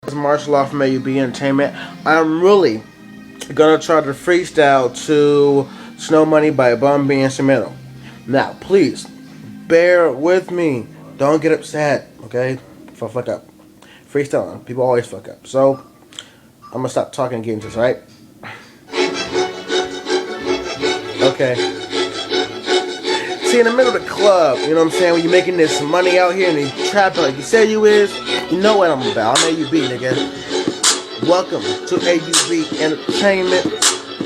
It's Martial Law from AUB Entertainment. I'm really gonna try to freestyle to Snow Money by Bun B Instrumental. Now, please bear with me. Don't get upset, okay? If I fuck up, freestyling, people always fuck up. So I'm gonna stop talking and get into this, right? Okay. See, in the middle of the club, you know what I'm saying? When you're making this money out here and you trapping like you say you is, you know what I'm about. I'm AUB, nigga. Welcome to AUB Entertainment.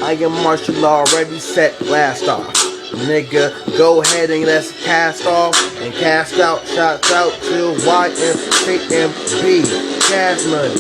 I am Martial Law, ready, set, blast off. Nigga, go ahead and let's cast off and cast out. Shots out to YMCMB. Cash money.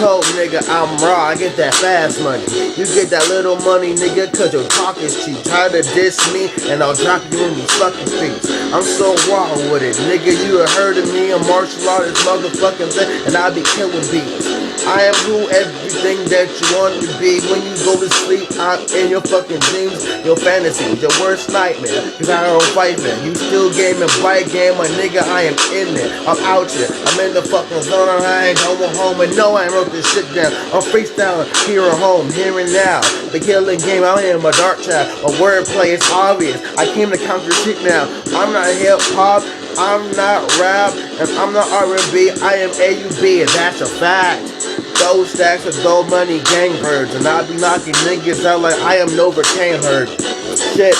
Cold nigga, I'm raw. I get that fast money. You get that little money, nigga, cause your talk is cheap. Try to diss me and I'll drop you in these fucking streets. I'm so raw with it, nigga. You have heard of me. I'm Martial Law, this motherfucking thing, and I be killing beats. I am who everything that you want to be. When you go to sleep, I'm in your fucking dreams, your fantasies, your worst nightmare. Cause I don't fight, man. You still gaming, fight game, my nigga, I am in there. I'm out here, I'm in the fucking zone, I ain't going home. And no, I ain't wrote this shit down. I'm freestyling here at home, here and now. The killing game, I am a dark child. A wordplay, it's obvious. I came to conquer shit now. I'm not hip hop, I'm not rap, and I'm not R&B. I am AUB, and that's a fact. Those stacks of gold money gang birds, and I be knocking niggas out like I am Novocaine herd. Shit.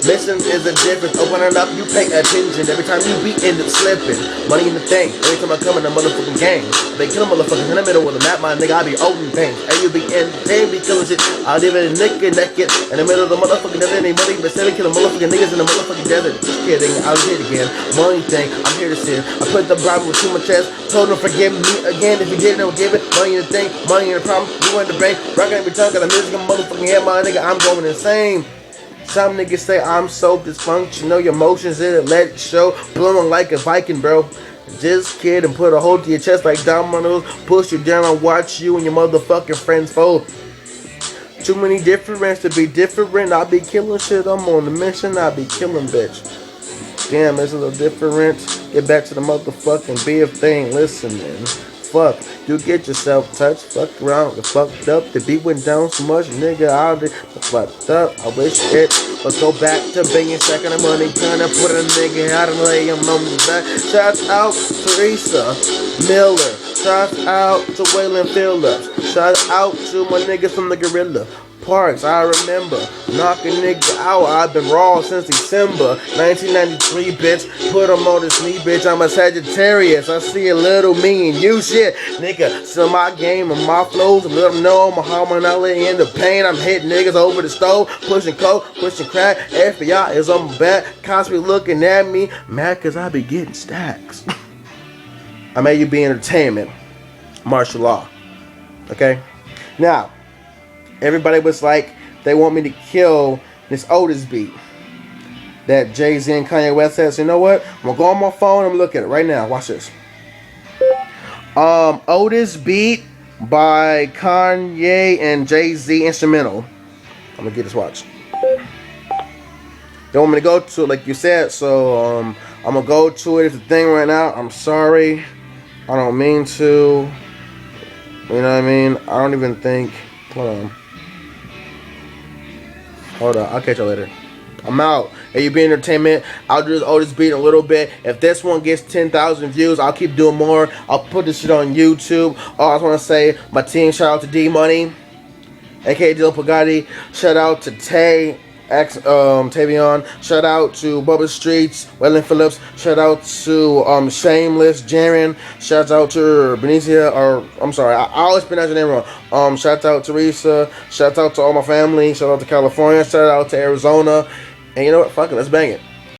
Listen is the difference. Open it up, you pay attention. Every time you be end up slipping. Money in the thing. Every time I come in the motherfucking game. They kill motherfuckers in the middle with a map, my nigga. I be open pain. And you be in pain, be killing shit. I'll leave it naked in the middle of the motherfucking desert. Ain't money, but 7 killing motherfucking niggas in the motherfucking desert. Just kidding, I'll hit again. Money thing, I'm here to sin. I put the Bible to my chest. Told him forgive me again. If you didn't, don't give it. Money in the thing, money in the problem. You in the bank. Rockin' every time, got a music in my motherfucking head, my nigga. I'm going insane. Some niggas say I'm so dysfunctional, your emotions in it, let it show, blowing like a Viking, bro. Just kid and put a hole to your chest like dominoes, push you down and watch you and your motherfucking friends fold. Too many difference to be different, I be killing shit, I'm on the mission, I be killing bitch. Damn, it's a little different, get back to the motherfucking be a thing, listen man. Fuck, you get yourself touched, fucked around, and fucked up. The beat went down so much, nigga, I did fucked up. I wish it would go back to being second of money. Gonna put a nigga out and lay him on the back. Shout out to Teresa Miller. Shout out to Waylon Phillips. Shout out to my niggas from the Gorilla Parks. I remember knocking nigga out. I've been raw since December 1993, bitch. Put him on his knee, bitch. I'm a Sagittarius. I see a little me and you, shit, nigga. So my game and my flows, let them know I'm Muhammad Ali in the pain. I'm hitting niggas over the stove, pushing coke, pushing crack. FBI is on my back, constantly looking at me, mad cause I be getting stacks. I'm AUB Entertainment, Martial Law. Okay, now. Everybody was like, they want me to kill this Otis beat that Jay-Z and Kanye West says. You know what? I'm gonna go on my phone and look at it right now. Watch this. Otis beat by Kanye and Jay-Z instrumental. I'm gonna get this. Watch. They want me to go to it like you said, so I'm gonna go to it. It's the thing right now. I'm sorry. I don't mean to. You know what I mean? I don't even think. Hold on. Hold on, I'll catch you later. I'm out. AUB Entertainment. I'll do this Otis beat in a little bit. If this one gets 10,000 views, I'll keep doing more. I'll put this shit on YouTube. I just want to say my team, shout out to D Money, aka Dylan Pagatti. Shout out to Tay Tavion. Shout out to Bubba Streets, Waylon Phillips. Shout out to Shameless Jaren. Shout out to Benicia, or I'm sorry, I always pronounce your name wrong. Shout out to Teresa. Shout out to all my family. Shout out to California. Shout out to Arizona. And you know what? Fuck it, let's bang it.